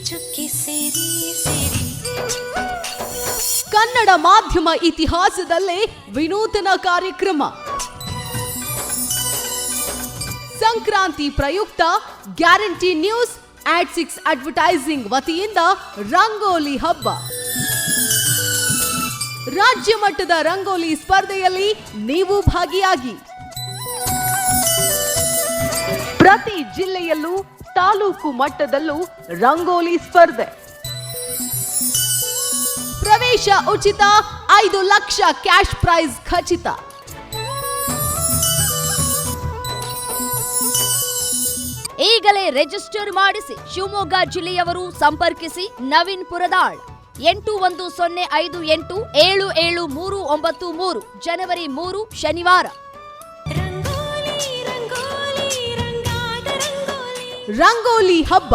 ಚುಕ್ಕಿ ಸೇರಿ ಸೇರಿ. ಕನ್ನಡ ಮಾಧ್ಯಮ ಇತಿಹಾಸದಲ್ಲೇ ವಿನೂತನ ಕಾರ್ಯಕ್ರಮ. ಸಂಕ್ರಾಂತಿ ಪ್ರಯುಕ್ತ ಗ್ಯಾರಂಟಿ ನ್ಯೂಸ್ @6 ಅಡ್ವರ್ಟೈಸಿಂಗ್ ವತಿಯಿಂದ ರಂಗೋಲಿ ಹಬ್ಬ. ರಾಜ್ಯ ಮಟ್ಟದ ರಂಗೋಲಿ ಸ್ಪರ್ಧೆಯಲ್ಲಿ ನೀವು ಭಾಗಿಯಾಗಿ. ಪ್ರತಿ ಜಿಲ್ಲೆಯಲ್ಲೂ ತಾಲೂಕು ಮಟ್ಟದಲ್ಲೂ ರಂಗೋಲಿ ಸ್ಪರ್ಧೆ. ಪ್ರವೇಶ ಉಚಿತ, 5 ಲಕ್ಷ ಕ್ಯಾಶ್ ಪ್ರೈಸ್ ಖಚಿತ. ಈಗಲೇ ರಿಜಿಸ್ಟರ್ ಮಾಡಿಸಿ. ಶಿವಮೊಗ್ಗ ಜಿಲ್ಲೆಯವರು ಸಂಪರ್ಕಿಸಿ. ನವೀನ್ ಪುರದಾಳ್ 8108877393. ಜನವರಿ 3 ಶನಿವಾರ. ರಂಗೋಲಿ ರಂಗೋಲಿ ರಂಗಾದ ರಂಗೋಲಿ. ರಂಗೋಲಿ ಹಬ್ಬ